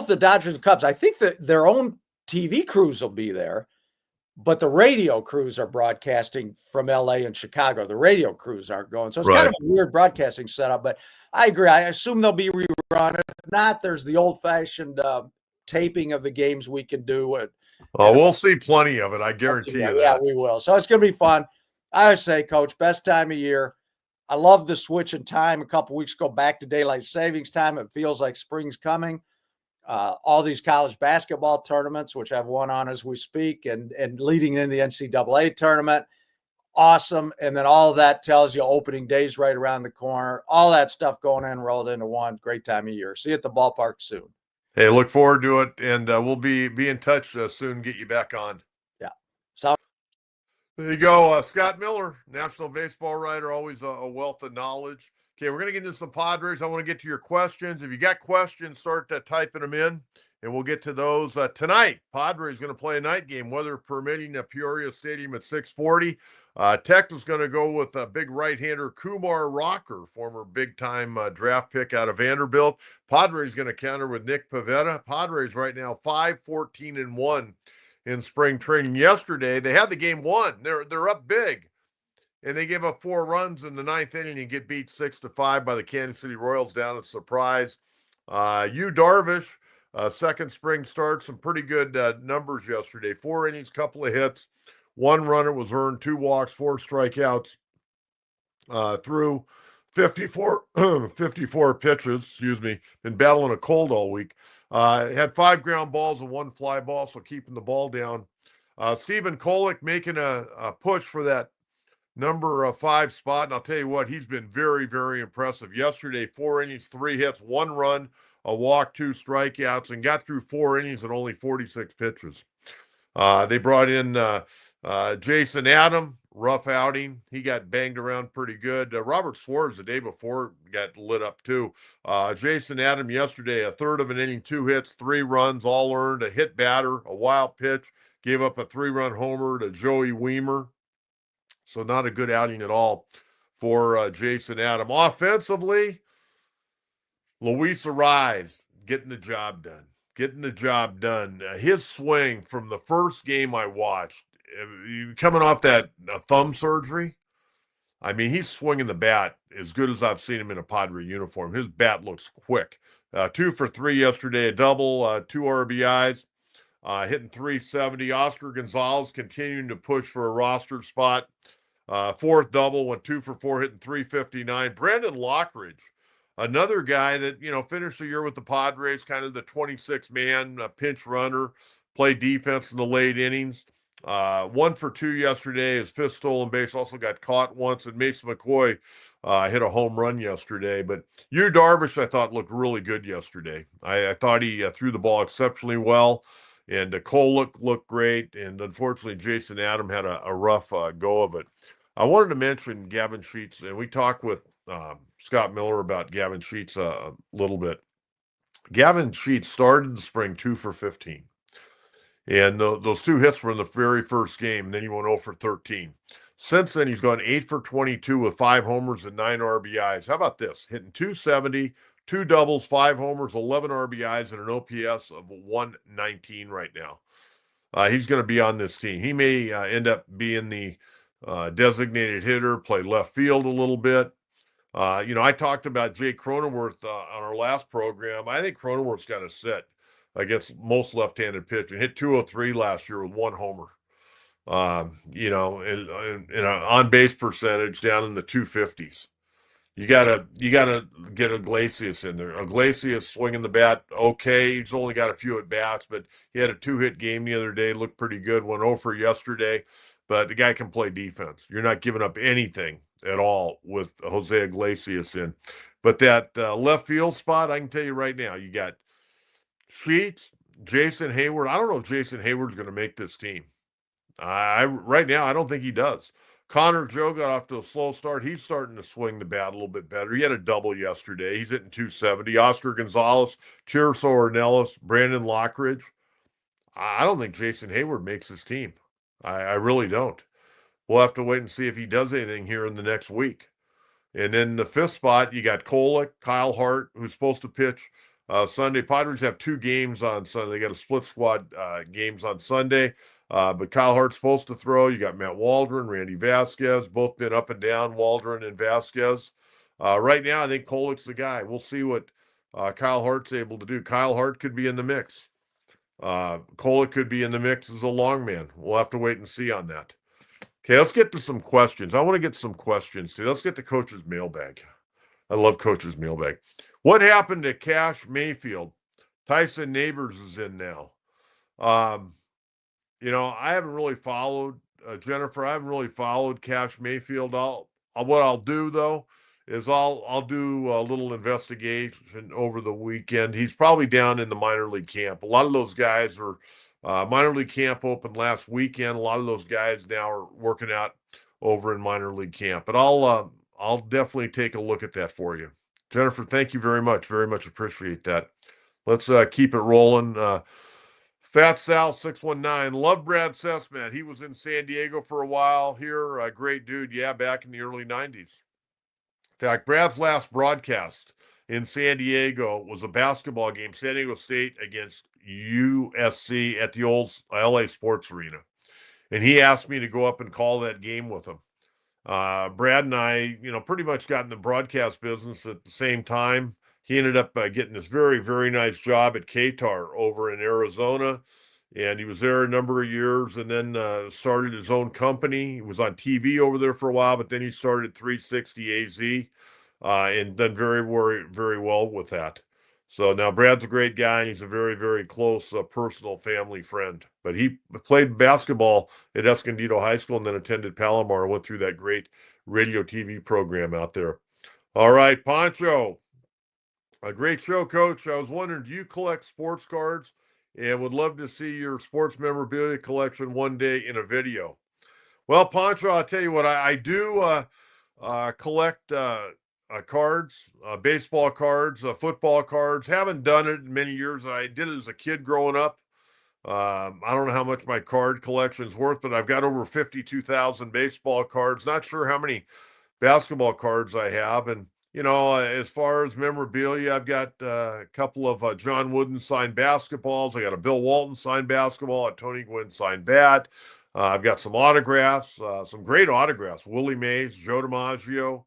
the Dodgers and Cubs. I think that their own TV crews will be there, but the radio crews are broadcasting from LA and Chicago. The radio crews aren't going. So it's kind of a weird broadcasting setup, but I agree. I assume they'll be rerun. If not, there's the old fashioned taping of the games we can do. We'll see plenty of it. I guarantee you that. Yeah, we will. So it's going to be fun. I always say, Coach, best time of year. I love the switch in time. A couple weeks ago, back to daylight savings time. It feels like spring's coming. All these college basketball tournaments, which I've won on as we speak, and leading into the NCAA tournament. Awesome. And then all of that tells you opening days right around the corner. All that stuff going in, rolled into one. Great time of year. See you at the ballpark soon. Hey, look forward to it, and we'll be in touch soon. Get you back on. Yeah. So there you go, Scott Miller, national baseball writer, always a wealth of knowledge. Okay, we're going to get into some Padres. I want to get to your questions. If you got questions, start typing them in, and we'll get to those tonight. Padres going to play a night game, weather permitting, at Peoria Stadium at 6:40. Tech is going to go with big right-hander Kumar Rocker, former big-time draft pick out of Vanderbilt. Padres going to counter with Nick Pivetta. Padres right now 5-14-1 in spring training. Yesterday, they had the game won. They're up big, and they gave up 4 runs in the 9th inning and get beat 6-5 by the Kansas City Royals down at Surprise. Darvish, second spring start, some pretty good numbers yesterday. 4 innings, couple of hits, 1 run it was earned, 2 walks, 4 strikeouts through 54 pitches, excuse me. Been battling a cold all week. Had 5 ground balls and 1 fly ball, so keeping the ball down. Stephen Kolek making a push for that number 5 spot, and I'll tell you what, he's been very, very impressive. Yesterday, 4 innings, 3 hits, 1 run, a walk, 2 strikeouts, and got through 4 innings and only 46 pitches. They brought in Jason Adam, rough outing. He got banged around pretty good. Robert Suarez the day before got lit up too. Jason Adam yesterday, a third of an inning, 2 hits, 3 runs, all earned, a hit batter, a wild pitch, gave up a 3-run homer to Joey Weimer. So not a good outing at all for Jason Adam. Offensively, Luis Arraez getting the job done. His swing from the first game I watched, coming off that thumb surgery, I mean, he's swinging the bat as good as I've seen him in a Padre uniform. His bat looks quick. 2 for 3 yesterday, a double, 2 RBIs, hitting 370. Oscar Gonzalez continuing to push for a roster spot. 4th double, went 2 for 4, hitting 359. Brandon Lockridge, another guy that, finished the year with the Padres, kind of the 26-man pinch runner, played defense in the late innings. 1 for 2 yesterday. His 5th stolen base, also got caught once, and Mason McCoy hit a home run yesterday. But Darvish, I thought, looked really good yesterday. I thought he threw the ball exceptionally well. And Kolek looked great, and unfortunately, Jason Adam had a rough go of it. I wanted to mention Gavin Sheets, and we talked with Scott Miller about Gavin Sheets a little bit. Gavin Sheets started the spring 2 for 15, and those 2 hits were in the very first game, and then he went 0 for 13. Since then, he's gone 8 for 22 with 5 homers and 9 RBIs. How about this? Hitting 270. 2 doubles, 5 homers, 11 RBIs, and an OPS of 119 right now. He's going to be on this team. He may end up being the designated hitter, play left field a little bit. I talked about Jake Cronenworth on our last program. I think Cronenworth's got to sit against most left-handed pitching. Hit 203 last year with 1 homer. In an on-base percentage down in the 250s. You gotta get Iglesias in there. Iglesias swinging the bat okay. He's only got a few at bats, but he had a 2-hit game the other day. Looked pretty good. Went 0 for yesterday, but the guy can play defense. You're not giving up anything at all with Jose Iglesias in. But that left field spot, I can tell you right now, you got Sheets, Jason Hayward. I don't know if Jason Hayward's going to make this team. Right now, I don't think he does. Connor Joe got off to a slow start. He's starting to swing the bat a little bit better. He had a double yesterday. He's hitting 270. Oscar Gonzalez, Tirso Ornelas, Brandon Lockridge. I don't think Jason Hayward makes his team. I really don't. We'll have to wait and see if he does anything here in the next week. And then the 5th spot, you got Kolek, Kyle Hart, who's supposed to pitch Sunday. Padres have 2 games on Sunday. They got a split squad games on Sunday. But Kyle Hart's supposed to throw. You got Matt Waldron, Randy Vasquez, both been up and down, Waldron and Vasquez. Right now, I think Kolek's the guy. We'll see what Kyle Hart's able to do. Kyle Hart could be in the mix. Kolek could be in the mix as a long man. We'll have to wait and see on that. Okay, let's get to some questions. I want to get some questions today. Let's get to Coach's mailbag. I love Coach's mailbag. What happened to Cash Mayfield? Tyson Neighbors is in now. I haven't really followed Jennifer. I haven't really followed Cash Mayfield. What I'll do though is I'll do a little investigation over the weekend. He's probably down in the minor league camp. A lot of those guys are minor league camp opened last weekend. A lot of those guys now are working out over in minor league camp. But I'll definitely take a look at that for you, Jennifer. Thank you very much. Very much appreciate that. Let's keep it rolling. Fat Sal 619. Love Brad Sessman. He was in San Diego for a while here. A great dude. Yeah, back in the early 90s. In fact, Brad's last broadcast in San Diego was a basketball game, San Diego State against USC at the old LA Sports Arena. And he asked me to go up and call that game with him. Brad and I, pretty much got in the broadcast business at the same time. He ended up getting this very, very nice job at Qatar over in Arizona. And he was there a number of years and then started his own company. He was on TV over there for a while, but then he started 360 AZ and done very, very, very well with that. So now Brad's a great guy. And he's a very, very close personal family friend. But he played basketball at Escondido High School and then attended Palomar and went through that great radio TV program out there. All right, Pancho. A great show, Coach. I was wondering, do you collect sports cards? And would love to see your sports memorabilia collection one day in a video. Well, Pancho, I'll tell you what, I do collect cards, baseball cards, football cards. Haven't done it in many years. I did it as a kid growing up. I don't know how much my card collection's worth, but I've got over 52,000 baseball cards. Not sure how many basketball cards I have. And, as far as memorabilia, I've got a couple of John Wooden signed basketballs. I got a Bill Walton signed basketball, a Tony Gwynn signed bat. I've got some autographs, some great autographs. Willie Mays, Joe DiMaggio.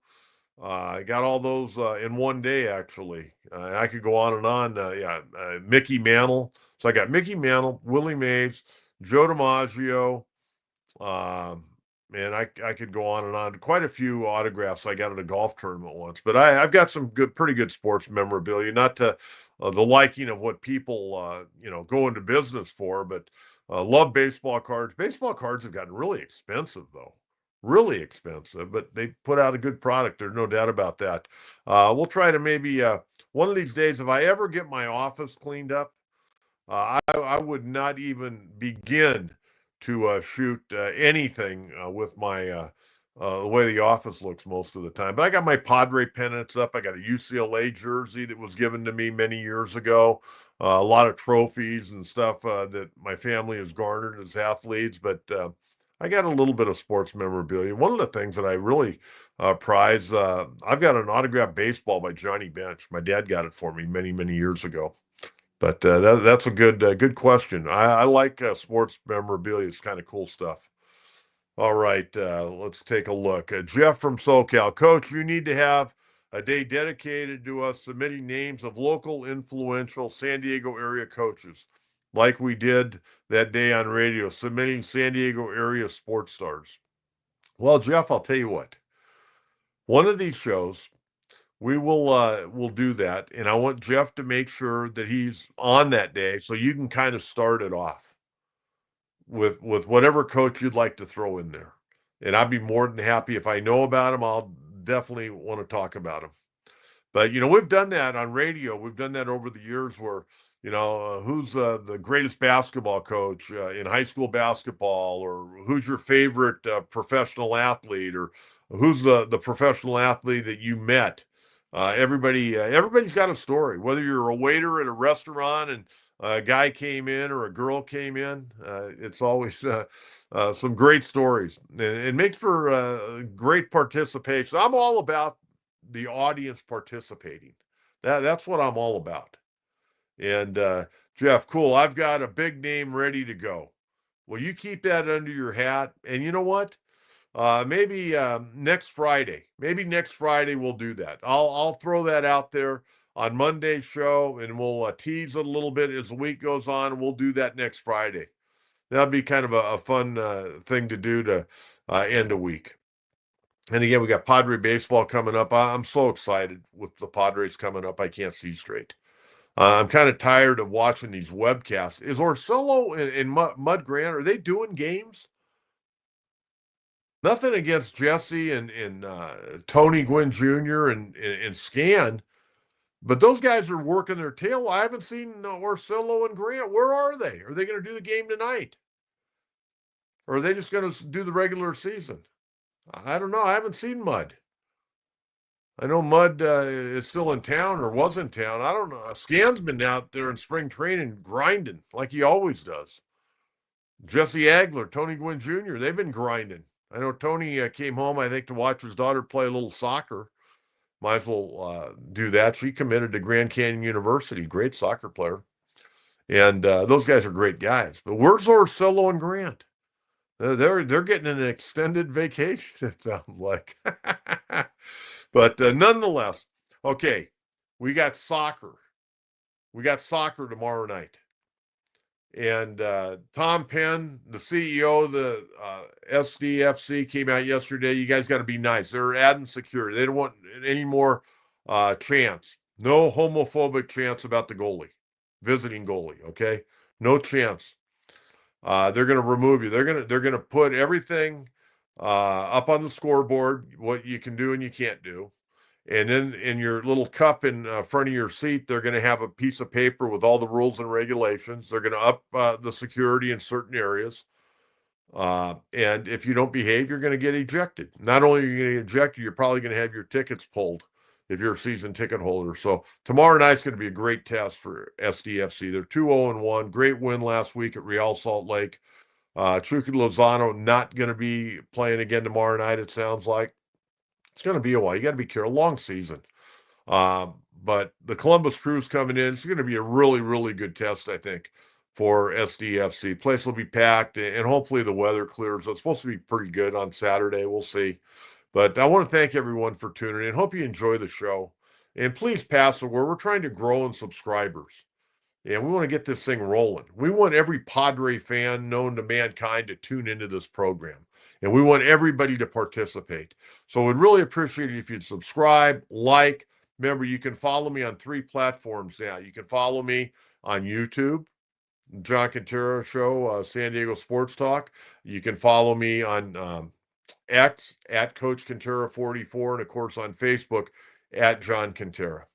I got all those in one day, actually. I could go on and on. Mickey Mantle. So I got Mickey Mantle, Willie Mays, Joe DiMaggio. Man, I could go on and on. Quite a few autographs I got at a golf tournament once. But I've got some pretty good sports memorabilia. Not to the liking of what people, go into business for, but love baseball cards. Baseball cards have gotten really expensive, though. Really expensive, but they put out a good product. There's no doubt about that. We'll try to maybe one of these days, if I ever get my office cleaned up, I would not even begin to shoot anything with my the way the office looks most of the time. But I got my Padre pennants up. I got a UCLA jersey that was given to me many years ago. A lot of trophies and stuff that my family has garnered as athletes. But I got a little bit of sports memorabilia. One of the things that I really prize, I've got an autographed baseball by Johnny Bench. My dad got it for me many, many years ago. But that's a good question. I like sports memorabilia. It's kind of cool stuff. All right, let's take a look. Jeff from SoCal. Coach, you need to have a day dedicated to us submitting names of local influential San Diego area coaches, like we did that day on radio, submitting San Diego area sports stars. Well, Jeff, I'll tell you what. One of these shows, we'll do that, and I want Jeff to make sure that he's on that day so you can kind of start it off with whatever coach you'd like to throw in there. And I'd be more than happy if I know about him. I'll definitely want to talk about him. But we've done that on radio. We've done that over the years where who's the greatest basketball coach in high school basketball, or who's your favorite professional athlete, or who's the professional athlete that you met. Everybody's got a story. Whether you're a waiter at a restaurant and a guy came in or a girl came in, it's always some great stories. And it makes for great participation. I'm all about the audience participating. That's what I'm all about. And Jeff, cool. I've got a big name ready to go. Well, you keep that under your hat. And you know what? Maybe next Friday. Maybe next Friday we'll do that. I'll throw that out there on Monday's show, and we'll tease it a little bit as the week goes on. And we'll do that next Friday. That'll be kind of a fun thing to do to end a week. And again, we got Padre baseball coming up. I'm so excited with the Padres coming up. I can't see straight. I'm kind of tired of watching these webcasts. Is Orsillo and Mud Grant, are they doing games? Nothing against Jesse and Tony Gwynn Jr. and Scan, but those guys are working their tail. I haven't seen Orsillo and Grant. Where are they? Are they going to do the game tonight? Or are they just going to do the regular season? I don't know. I haven't seen Mud. I know Mud is still in town or was in town. I don't know. Scan's been out there in spring training grinding like he always does. Jesse Agler, Tony Gwynn Jr., they've been grinding. I know Tony came home, I think, to watch his daughter play a little soccer. Might as well do that. She committed to Grand Canyon University. Great soccer player. And those guys are great guys. But where's Orsillo and Grant? They're getting an extended vacation, it sounds like. But nonetheless, okay, we got soccer. We got soccer tomorrow night. And Tom Penn, the CEO of the SDFC, came out yesterday. You guys got to be nice. They're adding security. They don't want any more chants. No homophobic chants about the goalie, visiting goalie. Okay, no chance. They're going to remove you. They're going to put everything up on the scoreboard, what you can do and you can't do. And then in your little cup in front of your seat, they're going to have a piece of paper with all the rules and regulations. They're going to up the security in certain areas. And if you don't behave, you're going to get ejected. Not only are you going to get ejected, you're probably going to have your tickets pulled if you're a season ticket holder. So tomorrow night's going to be a great test for SDFC. They're 2-0-1. Great win last week at Real Salt Lake. Chucky Lozano not going to be playing again tomorrow night, it sounds like. It's going to be a while. You got to be careful. Long season. But the Columbus Crew's coming in. It's going to be a really, really good test, I think, for SDFC. Place will be packed, and hopefully the weather clears. It's supposed to be pretty good on Saturday. We'll see. But I want to thank everyone for tuning in. Hope you enjoy the show. And please pass the word. We're trying to grow in subscribers. And we want to get this thing rolling. We want every Padre fan known to mankind to tune into this program. And we want everybody to participate. So we'd really appreciate it if you'd subscribe, like. Remember, you can follow me on 3 platforms now. You can follow me on YouTube, John Quintero Show, San Diego Sports Talk. You can follow me on X at Coach Quintero 44, and of course on Facebook at John Quintero.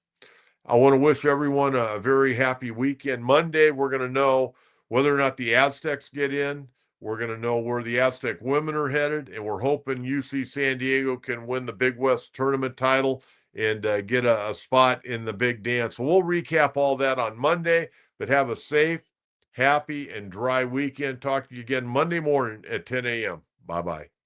I want to wish everyone a very happy weekend. Monday, we're going to know whether or not the Aztecs get in. We're going to know where the Aztec women are headed, and we're hoping UC San Diego can win the Big West tournament title and get a spot in the big dance. So we'll recap all that on Monday, but have a safe, happy, and dry weekend. Talk to you again Monday morning at 10 a.m. Bye-bye.